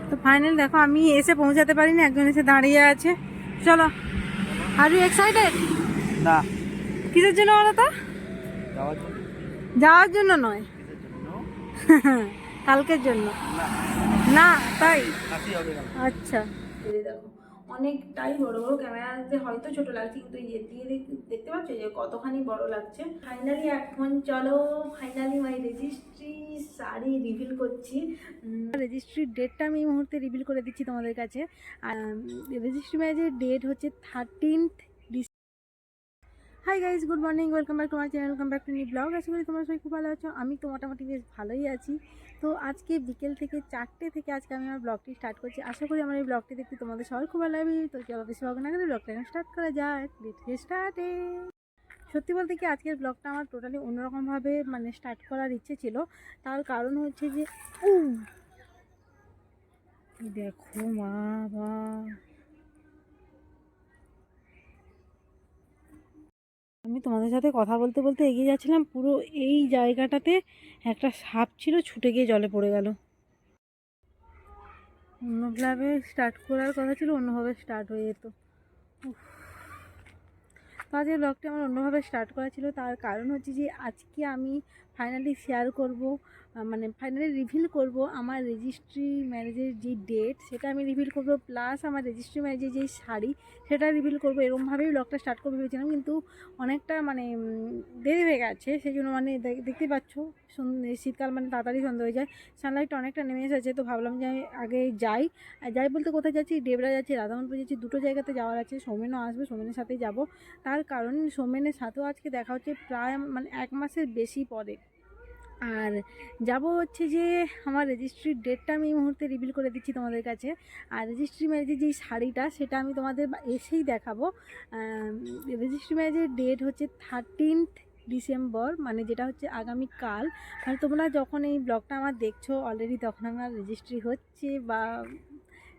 তো ফাইনাল দেখো আমি এসে পৌঁছাতে পারিনি, একজন এসে দাঁড়িয়ে আছে। চলো, আর ইউ এক্সাইটেড? না, কিসের জন্য বলো তো? যাওয়ার জন্য। যাওয়ার জন্য নয়, কিসের জন্য? কালকের জন্য। না, না তাই? হাসি হবে না। আচ্ছা, দেখো অনেকটাই বড় বড়, ক্যামেরাতে হয়তো ছোট লাগছে, কিন্তু এই দিয়ে দেখতে পাচ্ছ যে কতখানি বড় লাগছে। ফাইনালি এখন চলো, ফাইনালি মাই রেজিস্ট্রি শাড়ি রিভিল করছি। রেজিস্ট্রির ডেটটা আমি এই মুহূর্তে রিভিল করে দিচ্ছি তোমাদের কাছে। রেজিস্ট্রি ম্যারেজের ডেট হচ্ছে 13th। Hi guys, good morning, welcome back to my channel, welcome back to new blog. আশা করি তোমরা সবাই খুব ভালো আছো। আমি তো মোটামুটি বেশ ভালোই আছি। তো আজকে বিকেল থেকে 4টে থেকে আজকে আমি আমার ব্লগটি স্টার্ট করছি। আশা করি আমার এই ব্লগটি দেখতে তোমাদের সবাই খুব ভালো লাগবে। তো চলো বেশি ভালো না করে ব্লগটা এখন স্টার্ট করা যাক। লেটস স্টার্টে। সত্যি বলতে কি আজকের ব্লগটা আমার টোটালি অন্যরকমভাবে মানে স্টার্ট করার ইচ্ছে ছিল। তার কারণ হচ্ছে যে দেখো মা বা, আমি তোমাদের সাথে কথা বলতে বলতে এগিয়ে যাচ্ছিলাম, পুরো এই জায়গাটাতে একটা সাপ ছিল, ছুটে গিয়ে জলে পড়ে গেল। অন্যভাবে স্টার্ট করার কথা ছিল, অন্যভাবে স্টার্ট হয়ে যেত। তো আজকের ব্লগটি আমার অন্যভাবে স্টার্ট করা ছিল। তার কারণ হচ্ছে যে আজকে আমি ফাইনালি শেয়ার করব, মানে ফাইনালি রিভিল করব আমার রেজিস্ট্রি ম্যারেজের যে ডেট, সেটা আমি রিভিল করব, প্লাস আমার রেজিস্ট্রি ম্যারেজের যেই শাড়ি সেটা রিভিল করব। এরকমভাবেই ব্লগটা স্টার্ট করবো ভেবেছিলাম, কিন্তু অনেকটা মানে দেরি হয়ে গেছে। সেই জন্য মানে দেখতেই পাচ্ছ শীতকাল মানে তাড়াতাড়ি সন্ধ্যা হয়ে যায়, সানলাইটটা অনেকটা নেমে এসেছে। তো ভাবলাম যে আমি আগে যাই। যাই বলতে কোথায় যাচ্ছি, ডেবরা যাচ্ছি, রাধামনপুর যাচ্ছি, দুটো জায়গাতে যাওয়ার আছে। সৌমেনও আসবে, সৌমেনের সাথেই যাব। তার কারণ সৌমেনের সাথেও আজকে দেখা হচ্ছে প্রায় মানে 1 মাসের বেশি পরে। আর যাব হচ্ছে যে আমার রেজিস্ট্রির ডেটটা আমি এই মুহূর্তে রিভিল করে দিচ্ছি তোমাদের কাছে। আর রেজিস্ট্রি ম্যারেজের যেই শাড়িটা সেটা আমি তোমাদের এসেই দেখাবো। রেজিস্ট্রি ম্যারেজের ডেট হচ্ছে 13th ডিসেম্বর, মানে যেটা হচ্ছে আগামীকাল। মানে তোমরা যখন এই ব্লগটা আমার দেখছো অলরেডি তখন আমার রেজিস্ট্রি হচ্ছে বা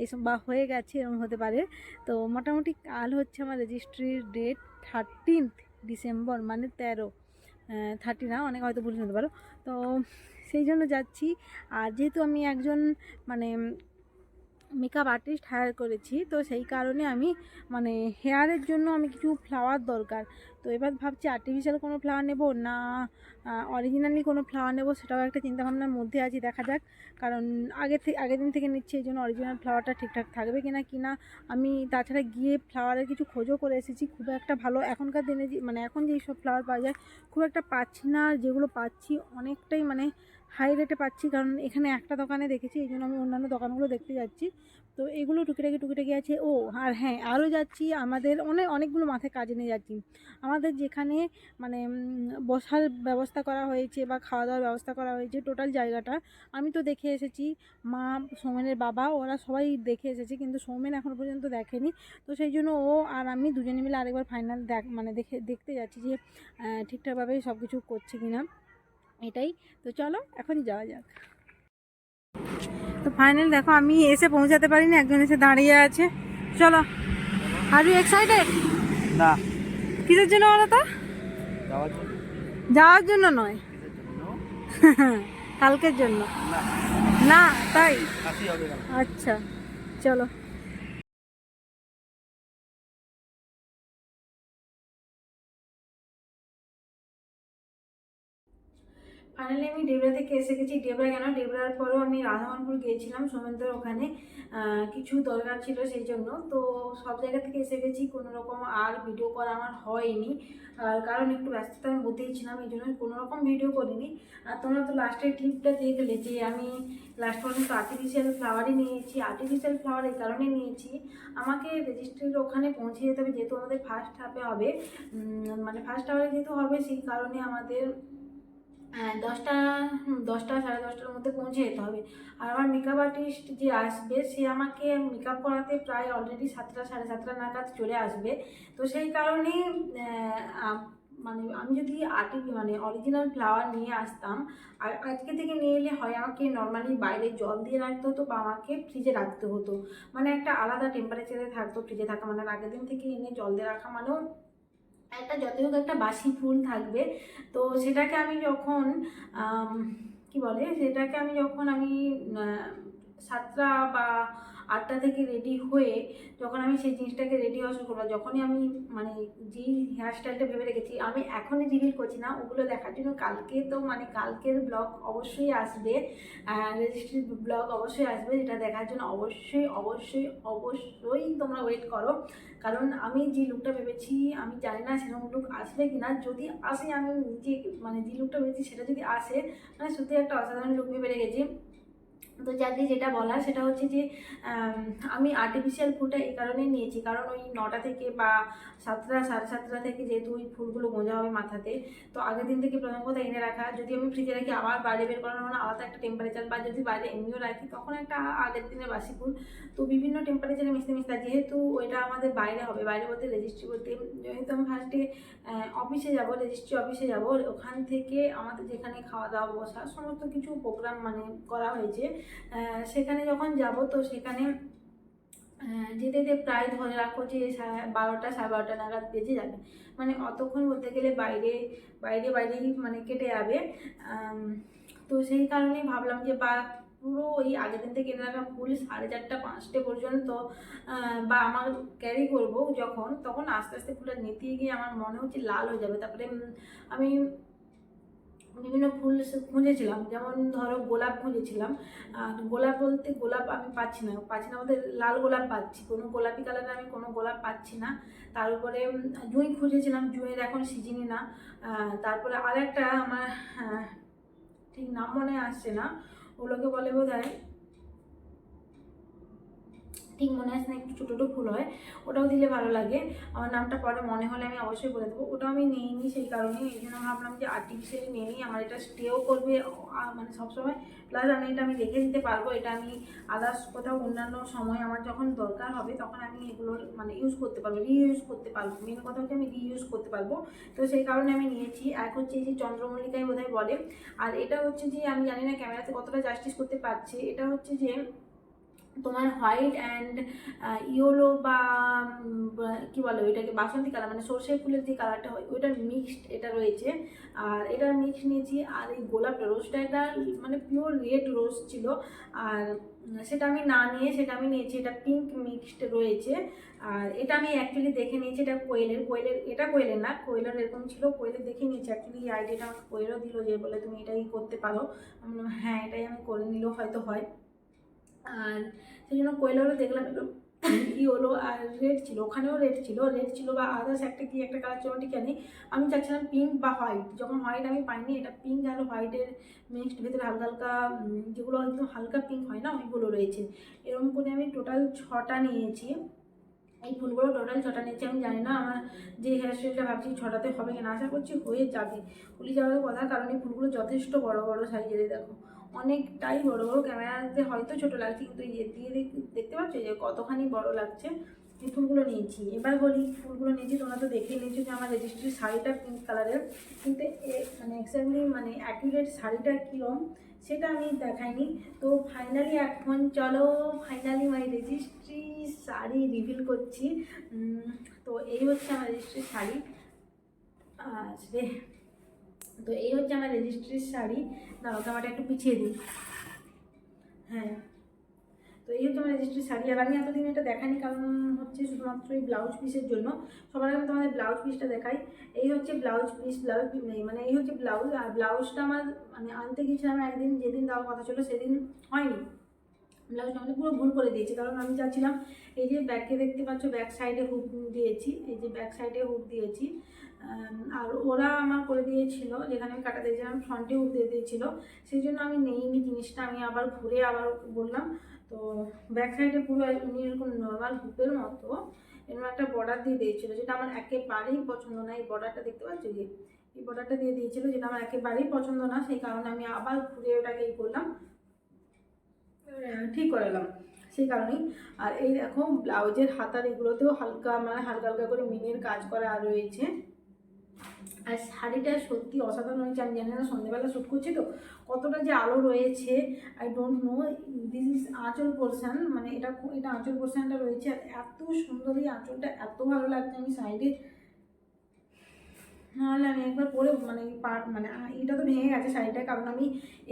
এইসব বা হয়ে গেছে, এরকম হতে পারে। তো মোটামুটি কাল হচ্ছে আমার রেজিস্ট্রির ডেট 13th ডিসেম্বর, মানে 13, 30 না, অনেক হয়তো ভুল শুনতে পারো। তো সেই জন্য যাচ্ছি। আর যেহেতু আমি একজন মানে মেকআপ আর্টিস্ট হায়ার করেছি, তো সেই কারণে আমি মানে হেয়ারের জন্য আমি কিছু ফ্লাওয়ার দরকার। তো এবার ভাবছি আর্টিফিশিয়াল কোনো ফ্লাওয়ার নেব না অরিজিনালি কোনো ফ্লাওয়ার নেব, সেটাও একটা চিন্তাভাবনার মধ্যে আছি। দেখা যাক, কারণ আগের দিন থেকে নিচ্ছি, এই জন্য অরিজিনাল ফ্লাওয়ারটা ঠিকঠাক থাকবে কিনা আমি তাছাড়া গিয়ে ফ্লাওয়ারের কিছু খোঁজও করে এসেছি। খুব একটা ভালো এখনকার দিনে মানে এখন যেই সব ফ্লাওয়ার পাওয়া যায় খুব একটা পাচ্ছি না, যেগুলো পাচ্ছি অনেকটাই মানে হাই রেটে পাচ্ছি। কারণ এখানে একটা দোকানে দেখেছি, এই জন্য আমি অন্যান্য দোকানগুলো দেখতে যাচ্ছি। তো এগুলো টুকিটাকি আছে। ও আর হ্যাঁ, আরও যাচ্ছি, আমাদের অনেকগুলো মাথায় কাজে নিয়ে যাচ্ছি। আমাদের যেখানে মানে বসার ব্যবস্থা করা হয়েছে বা খাওয়া দাওয়ার ব্যবস্থা করা হয়েছে, টোটাল জায়গাটা আমি তো দেখে এসেছি, মা, সৌমেনের বাবা, ওরা সবাই দেখে এসেছে, কিন্তু সৌমেন এখনও পর্যন্ত দেখেনি। তো সেই জন্য ও আর আমি দুজনে মিলে আরেকবার ফাইনাল মানে দেখতে যাচ্ছি যে ঠিকঠাকভাবে সব কিছু করছে কিনা, এটাই। তো চলো এখন যাওয়া যাক। তো ফাইনাল দেখো আমি এসে পৌঁছাতে পারিনি, একজন এসে দাঁড়িয়ে আছে। চলো, আর ইউ এক্সাইটেড? না, কিসের জন্য বলো তো? যাওয়ার জন্য। যাওয়ার জন্য নয়, কিসের জন্য? কালকের জন্য। না, না তাই? হাসি হবে না। আচ্ছা, চলো। ফাইনালি আমি ডেবরা থেকে এসে গেছি। ডেবরা কেন, ডেবরার পরেও আমি রাধামনপুর গিয়েছিলাম সোমেনদের ওখানে, কিছু দরকার ছিল সেই জন্য। তো সব জায়গা থেকে এসে গেছি, কোনো রকম আর ভিডিও করা আমার হয়নি, কারণ একটু ব্যস্ততার মধ্যেই ছিলাম, এই জন্য কোনো রকম ভিডিও করিনি। আর তোমরা তো লাস্টের ক্লিপটা দেখলে যে আমি লাস্ট পর্যন্ত আর্টিফিশিয়াল ফ্লাওয়ারই নিয়েছি। আর্টিফিশিয়াল ফ্লাওয়ার এই কারণে নিয়েছি, আমাকে রেজিস্ট্রির ওখানে পৌঁছে যেতে হবে, যেহেতু আমাদের ফার্স্ট হাফে হবে, মানে ফার্স্ট আওয়ারে যেহেতু হবে, সেই কারণে আমাদের 10টা 10:30-10:30 মধ্যে পৌঁছে যেতে হবে। আর আমার মেকআপ আর্টিস্ট যে আসবে সে আমাকে মেকআপ করাতে প্রায় অলরেডি 7টা 7:30 নাগাদ চলে আসবে। তো সেই কারণেই মানে আমি যদি মানে অরিজিনাল ফ্লাওয়ার নিয়ে আসতাম, আর আজকে থেকে নিয়ে এলে হয় আমাকে নর্মালি বাইরে জল দিয়ে রাখতে হতো বা আমাকে ফ্রিজে রাখতে হতো, মানে একটা আলাদা টেম্পারেচারে থাকতো। ফ্রিজে থাকা মানে আগের দিন থেকে এনে জল দিয়ে রাখা মানেও একটা যতই হোক একটা বাসি ফুল থাকবে। তো সেটাকে আমি যখন কি বলে, সেটাকে আমি যখন আমি 7টা বা 8টা থেকে রেডি হয়ে যখন আমি সেই জিনিসটাকে রেডি হওয়া শুরু করবো, যখনই আমি মানে যেই হেয়ার স্টাইলটা ভেবে রেখেছি আমি এখনই রিভিল করছি না, ওগুলো দেখার জন্য কালকে তো মানে কালকের ব্লগ অবশ্যই আসবে, রেজিস্ট্রি ব্লগ অবশ্যই আসবে, যেটা দেখার জন্য অবশ্যই অবশ্যই অবশ্যই তোমরা ওয়েট করো। কারণ আমি যে লুকটা ভেবেছি আমি জানি না সেরকম লুক আসবে কি না, যদি আসে আমি নিজে মানে যে লুকটা ভেবেছি সেটা যদি আসে মানে সত্যি একটা অসাধারণ লুক ভেবে রেখেছি। তো যাকে যেটা বলার সেটা হচ্ছে যে আমি আর্টিফিশিয়াল ফুলটা এই কারণেই নিয়েছি, কারণ ওই 9টা থেকে বা 7টা 7:30 থেকে যেহেতু ওই ফুলগুলো গোঁজা হবে মাথাতে, তো আগের দিন থেকে প্রথম কথা এনে রাখা, যদি আমি ফ্রিজে রাখি আবার বাইরে বের করানো মানে আলাদা একটা টেম্পারেচার, বা যদি বাইরে এমনিও রাখি তখন একটা আগের দিনের বাসি ফুল, তো বিভিন্ন টেম্পারেচারে মিশতে মিশতে যেহেতু ওইটা আমাদের বাইরে হবে, বাইরে বলতে রেজিস্ট্রি বলতে, যেহেতু আমি ফার্স্টে অফিসে যাব, রেজিস্ট্রি অফিসে যাব, ওখান থেকে আমাদের যেখানে খাওয়া দাওয়া বসা সমস্ত কিছু প্রোগ্রাম মানে করা হয়েছে, সেখানে যখন যাব তো সেখানে যেতে যেতে প্রায় ধরে রাখো যে 12টা 12:30 নাগাদ বেজে যাবে, মানে অতক্ষণ বলতে গেলে বাইরে বাইরে বাইরেই মানে কেটে যাবে। তো সেই কারণেই ভাবলাম যে বা পুরো ওই আগের দিন থেকে এনে রাখা ফুল 4:30 5টে পর্যন্ত বা আমার ক্যারি করব যখন, তখন আস্তে আস্তে ফুলটা নিতে গিয়ে আমার মনে হচ্ছে লাল হয়ে যাবে। তারপরে আমি বিভিন্ন ফুল খুঁজেছিলাম, যেমন ধরো গোলাপ খুঁজেছিলাম, আর গোলাপ বলতে গোলাপ আমি পাচ্ছি না বলতে লাল গোলাপ পাচ্ছি, কোনো গোলাপি কালারের আমি কোনো গোলাপ পাচ্ছি না। তার উপরে জুঁই খুঁজেছিলাম, জুঁইয়ের এখন সিজনই না। তারপরে আরেকটা আমার ঠিক নাম মনে আসছে না, ওগুলোকে বলে বোধহয়, ঠিক মনে আসছে না, একটু ছোটো ছোটো ফুল হয়, ওটাও দিলে ভালো লাগে। আমার নামটা পরে মনে হলে আমি অবশ্যই বলে দেবো। ওটাও আমি নিইনি সেই কারণেই, এই জন্য ভাবলাম যে আর্টিফিশিয়ালি নিয়ে নিই, আমার এটা স্টেও করবে মানে সবসময়, প্লাস আমি রেখে দিতে পারবো, এটা আমি আদার্স কোথাও অন্যান্য সময় আমার যখন দরকার হবে তখন আমি এগুলোর মানে ইউজ করতে পারবো, রিইউজ করতে পারবো, মেন কথা হচ্ছে আমি রিইউজ করতে পারবো। তো সেই কারণে আমি নিয়েছি। এক হচ্ছে এই যে চন্দ্রমল্লিকাই বোধহয় বলে, আর এটা হচ্ছে যে আমি জানি না ক্যামেরাতে কতটা জাস্টিস করতে পারছে, এটা হচ্ছে যে তোমার হোয়াইট অ্যান্ড ইয়েলো বা কি বলে ওইটাকে বাসন্তী কালার, মানে সর্ষে ফুলের যে কালারটা হয় ওইটার মিক্সড এটা রয়েছে, আর এটার মিক্স নিয়েছি। আর এই গোলাপটা রোজটা এটা মানে পিওর রেড রোজ ছিল, আর সেটা আমি না নিয়ে সেটা আমি নিয়েছি, এটা পিঙ্ক মিক্সড রয়েছে। আর এটা আমি অ্যাকচুয়ালি দেখে নিয়েছি, এটা কোয়েলের এটা কোয়েলের না, কোয়েলের এরকম ছিল, কোয়েলের দেখে নিয়েছি। অ্যাকচুয়ালি এই আইডিয়াটা আমাকে কোয়েলও দিল, যে বলে তুমি এটাই করতে পারো, আমি বললাম হ্যাঁ এটাই আমি করে নিলেও হয়তো হয়। আর সেই জন্য কোয়েলেরও দেখলাম একটু ইয়েলো আর রেড ছিল, ওখানেও রেড ছিল বা আদার্স একটা কি একটা কালার ছিল ঠিক জানি। আমি চাচ্ছিলাম পিঙ্ক বা হোয়াইট, যখন হোয়াইট আমি পাইনি, এটা পিঙ্ক আর হোয়াইটের মিক্সড, ভেতরে হালকা হালকা যেগুলো একদম হালকা পিঙ্ক হয় না ওইগুলো রয়েছে। এরকম করে আমি টোটাল 6টা নিয়েছি, এই ফুলগুলো টোটাল 6টা নিয়েছি। আমি জানি না আমার যে হেয়ার স্টাইলটা ভাবছি 6টাতে হবে কিনা, আশা করছি হয়ে যাবে, ফুলি যাওয়ার কথা, কারণ এই ফুলগুলো যথেষ্ট বড় বড় সাইজের, দেখো অনেকটাই বড় বড়, ক্যামেরাতে হয়তো ছোট লাগছে কিন্তু ইয়ে দিয়ে দেখতে পাচ্ছ যে কতখানি বড় লাগছে। এই ফুলগুলো নিয়েছি। এবার বলি ফুলগুলো নিয়েছি, তোমরা তো দেখেই নিয়েছো যে আমার রেজিস্ট্রির শাড়িটা পিঙ্ক কালারের, কিন্তু মানে এক্স্যাক্টলি মানে অ্যাকুরেট শাড়িটা কীরকম সেটা আমি দেখাইনি। তো ফাইনালি এখন চলো ফাইনালি মাই রেজিস্ট্রি শাড়ি রিভিল করছি। তো এই হচ্ছে আমার রেজিস্ট্রির শাড়ি, রে তো এই হচ্ছে আমার রেজিস্ট্রির শাড়ি। দাঁড়াও ক্যামেরাটা একটু পিছিয়ে দিই, হ্যাঁ। তো এই হচ্ছে আমার রেজিস্ট্রির শাড়ি, আর আমি এতদিন এটা দেখাইনি কারণ হচ্ছে শুধুমাত্র এই ব্লাউজ পিসের জন্য। সবার আগে তোমাদের ব্লাউজ পিসটা দেখাই। এই হচ্ছে ব্লাউজ পিস, মানে এই হচ্ছে ব্লাউজ, আর ব্লাউজটা আমার মানে আনতে গিয়েছিলাম একদিন, যেদিন দেওয়ার কথা ছিল সেদিন হয়নি, ব্লাউজটা আমাদের পুরো ভুল করে দিয়েছি। কারণ আমি চাচ্ছিলাম এই যে ব্যাকে দেখতে পাচ্ছ ব্যাক সাইডে হুক দিয়েছি, এই যে ব্যাক সাইডে হুক দিয়েছি, আর ওরা আমার করে দিয়েছিল যেখানে আমি কাটা দিয়েছিলাম ফ্রন্টে হুক দিয়ে দিয়েছিল, সেই জন্য আমি নেইনি জিনিসটা, আমি আবার ঘুরে আবার বললাম। তো ব্যাক সাইডে পুরো উনি এরকম নর্মাল হুকের মতো এরকম একটা বর্ডার দিয়ে দিয়েছিল, যেটা আমার একেবারেই পছন্দ না। এই বর্ডারটা দেখতে পাচ্ছ যে এই বর্ডারটা দিয়ে দিয়েছিল, যেটা আমার একেবারেই পছন্দ না, সেই কারণে আমি আবার ঘুরে ওটাকে এই করলাম, ঠিক করালাম সেই কারণেই। আর এই দেখো ব্লাউজের হাতার এগুলোতেও হালকা মানে হালকা হালকা করে মিনের কাজ করা রয়েছে। আর শাড়িটা সত্যি অসাধারণ হয়েছে। আমি জানি না সন্ধ্যেবেলা শ্যুট করছি তো কতটা যে আলো রয়েছে, I don't know. This is আঁচল পোর্শন, মানে এটা আঁচল পোর্শনটা রয়েছে, আর এত সুন্দর এই আঁচলটা, এত ভালো লাগছে। আমি সাইডে নাহলে আমি একবার পরে মানে এটা তো ভেঙে গেছে শাড়িটা, কারণ আমি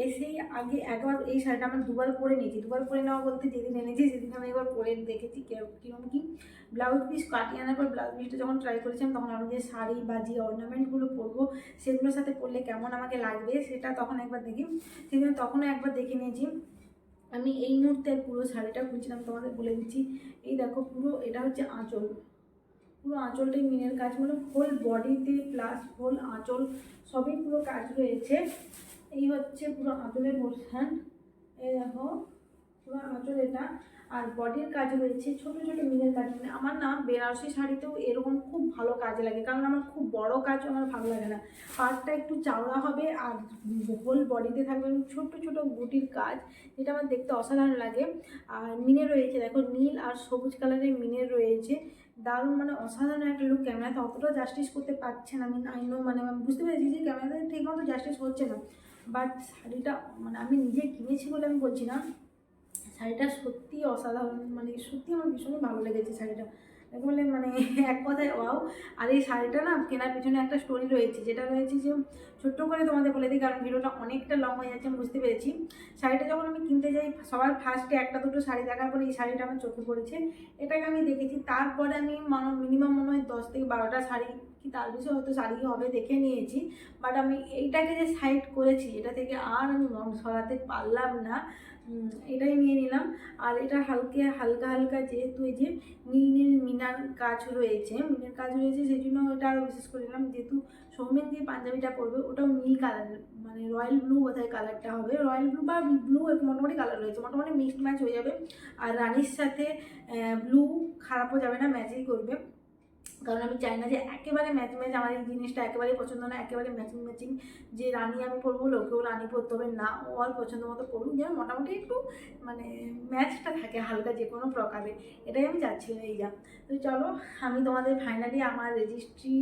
এসেই আগে একবার এই শাড়িটা আমার দুবার পরে নিয়েছি। দুবার পরে নেওয়া বলতে যেদিন এনেছি সেদিন আমি একবার পরে দেখেছি কীরকম কি। ব্লাউজ পিস কাটিয়ে আনার পর ব্লাউজ পিসটা যখন ট্রাই করেছিলাম তখন আমি যে শাড়ি বা যে অর্নামেন্টগুলো পরবো সেগুলোর সাথে পরলে কেমন আমাকে লাগবে সেটা তখন একবার দেখি, সেদিন তখনও একবার দেখে নিয়েছি। আমি এই মুহূর্তে পুরো শাড়িটা খুলছিলাম, তোমাদের বলে দিচ্ছি। এই দেখো পুরো এটা হচ্ছে আঁচল, পুরো আঁচলটাই মিনের কাজ, মানে হোল বডিতে প্লাস হোল আঁচল সবই পুরো কাজ রয়েছে। এই হচ্ছে পুরো আঁচলের পোর্শন, এই দেখো পুরো আঁচল এটা। আর বডির কাজ রয়েছে ছোট ছোট মিনের কাজ। মানে আমার না বেনারসি শাড়িতেও এরকম খুব ভালো কাজ লাগে, কারণ আমার খুব বড় কাজ আমার ভালো লাগে না। পাড়টা একটু চাওড়া হবে আর হোল বডিতে থাকবে ছোট ছোট বুটির কাজ, যেটা আমার দেখতে অসাধারণ লাগে। আর মিনে রয়েছে দেখো নীল আর সবুজ কালারের মিনের রয়েছে, দারুণ মানে অসাধারণ একটা লুক। ক্যামেরাতে অতটা জাস্টিস করতে পারছে না, আমি আইনো মানে আমি বুঝতে পেরেছি যে ক্যামেরাতে ঠিক মতো জাস্টিস হচ্ছে না, বাট শাড়িটা মানে আমি নিজে কিনেছি বলে আমি বলছি না, শাড়িটা সত্যি অসাধারণ, মানে সত্যি আমার ভীষণই ভালো লেগেছে শাড়িটা বলে মানে এক কথায় ওয়াও। আর এই শাড়িটা না কেনার পিছনে একটা স্টোরি রয়েছে, যেটা রয়েছে যে ছোট্ট করে তোমাদের বলে দিই, কারণ ভিডিওটা অনেকটা লং হয়ে যাচ্ছে আমি বুঝতে পেরেছি। শাড়িটা যখন আমি কিনতে যাই সবার ফার্স্টে একটা দুটো শাড়ি দেখার পরে এই শাড়িটা আমার চোখে পড়েছে, এটাকে আমি দেখেছি। তারপরে আমি মিনিমাম মনে হয় 10 থেকে 12টা শাড়ি কি তার বেশি হয়তো শাড়ি হবে দেখে নিয়েছি, বাট আমি এইটাকে যে সাইড করেছি এটা থেকে আর আমি মন সরাতে পারলাম না, এটাই নিয়ে নিলাম। আর এটা হালকা হালকা যেহেতু এই যে নীল নীল মিনার কাজ রয়েছে, মিনের কাজ রয়েছে সেই জন্য এটা আরও বিশেষ করে নিলাম। যেহেতু সৌমেন যে পাঞ্জাবিটা পরবে ওটাও নীল কালারের, মানে রয়্যাল ব্লু বোধহয় কালারটা হবে, রয়্যাল ব্লু বা ব্লু মোটামুটি কালার রয়েছে, মোটামুটি মিক্সড ম্যাচ হয়ে যাবে। আর রানির সাথে ব্লু খারাপও যাবে না, ম্যাচই করবে, কারণ আমি চাই না যে একেবারে ম্যাচ ম্যাচ, আমার এই জিনিসটা একেবারেই পছন্দ না একেবারে ম্যাচিং ম্যাচিং, যে রানি আমি পরবো লোকেও রানি পরতে হবে না, ও আর পছন্দ মতো পড়ুক, যেন মোটামুটি একটু মানে ম্যাচটা থাকে হালকা যে কোনো প্রকারে, এটাই আমি চাচ্ছিলাম। এই যা তো চলো আমি তোমাদের ফাইনালি আমার রেজিস্ট্রি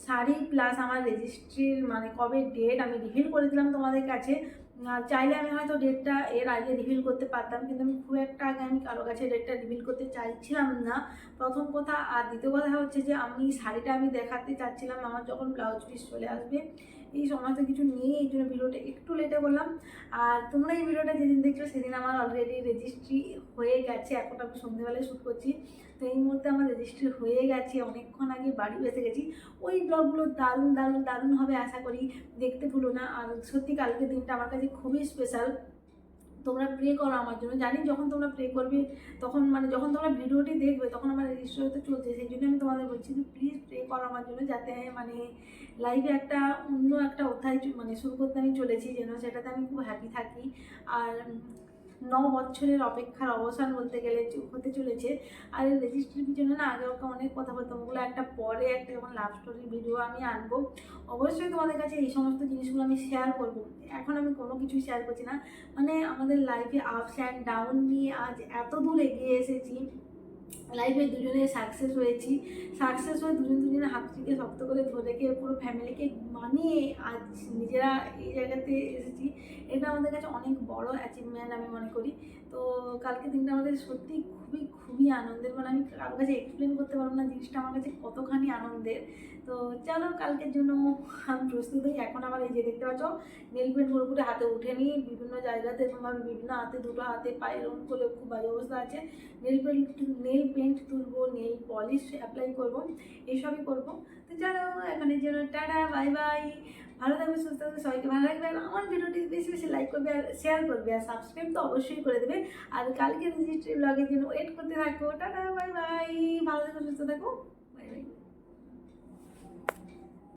শাড়ি প্লাস আমার রেজিস্ট্রির মানে কবে ডেট আমি রিভিল করে দিলাম তোমাদের কাছে। চাইলে আমি হয়তো ডেটটা এর আগে রিভিল করতে পারতাম, কিন্তু আমি খুব একটা আগে আমি কারো কাছে ডেটটা রিভিল করতে চাইছিলাম না, প্রথম কথা। আর দ্বিতীয় কথা হচ্ছে যে আমি শাড়িটা আমি দেখাতে চাচ্ছিলাম আমার যখন ব্লাউজ পিস চলে আসবে, এই সমস্ত কিছু নিয়ে এই জন্য ভিডিওটা একটু লেটে করলাম। আর তোমরা এই ভিডিওটা যেদিন দেখছো সেদিন আমার অলরেডি রেজিস্ট্রি হয়ে গেছে, এখন আমি সন্ধ্যেবেলায় শ্যুট করছি, তো এই মুহূর্তে আমার রেজিস্ট্রি হয়ে গেছে, অনেকক্ষণ আগে বাড়ি এসে গেছি। ওই ব্লগগুলো দারুণ দারুণ দারুণ হবে আশা করি, দেখতে ভুলো না। আর সত্যি কালকের দিনটা আমার কাছে খুবই স্পেশাল, তোমরা প্রে করো আমার জন্য। জানি যখন তোমরা প্রে করবে তখন মানে যখন তোমরা ভিডিওটি দেখবে তখন আমার রেজিস্টার হতে চলছে, সেই জন্য আমি তোমাদের বলছি যে প্লিজ প্রে করো আমার জন্য, যাতে মানে লাইফে একটা অন্য একটা অধ্যায় মানে শুরু করতে আমি চলেছি, যেন সেটাতে আমি খুব হ্যাপি থাকি। আর 9 বছরের অপেক্ষার অবসান বলতে গেলে হতে চলেছে। আর এই রেজিস্ট্রির পিছনে না আগে ওকে অনেক কথা বলতাম, ওগুলো একটা পরে একটা যখন লাভ স্টোরির ভিডিও আমি আনবো অবশ্যই তোমাদের কাছে এই সমস্ত জিনিসগুলো আমি শেয়ার করবো। এখন আমি কোনো কিছুই শেয়ার করছি না, মানে আমাদের লাইফে আপস অ্যান্ড ডাউন নিয়ে আজ এত দূর এগিয়ে এসেছি, লাইফে দুজনে সাকসেস হয়েছি, সাকসেস হয়ে দুজনের হাত থেকে শক্ত করে ধরে রেখে পুরো ফ্যামিলিকে মানিয়ে আজ নিজেরা এই জায়গাতে এসেছি, এটা আমাদের কাছে অনেক বড় অ্যাচিভমেন্ট আমি মনে করি। তো কালকে দিনটা আমাদের সত্যি খুবই খুবই আনন্দের, মানে আমি কারোর কাছে এক্সপ্লেন করতে পারবো না জিনিসটা আমার কাছে কতখানি আনন্দের। তো চলো কালকের জন্য আমি প্রস্তুত হই। এখন আমার এই যে দেখতে পাচ্ছ নেল পেন্ট পুরোপুরি হাতে উঠেনি, বিভিন্ন জায়গাতে এরকমভাবে বিভিন্ন হাতে দুটো হাতে পায়ে এরকম করে খুব বাজে অবস্থা আছে। নেল পেন্ট তুলবো, নেল পলিশ অ্যাপ্লাই করবো, এইসবই করবো। তো চলো এখনের জন্য টাটা বাই বাই, ভালো থাকবে সুস্থ থাকবে, সবাইকে ভালো লাগবে। আর আমার ভিডিওটি বেশি বেশি লাইক করবে আর শেয়ার করবে আর সাবস্ক্রাইব তো অবশ্যই করে দেবে। আর কালকে রেজিস্ট্রি ব্লগের জন্য ওয়েট করতে থাকো। টাটা বাই বাই, ভালো থাকো সুস্থ থাকো।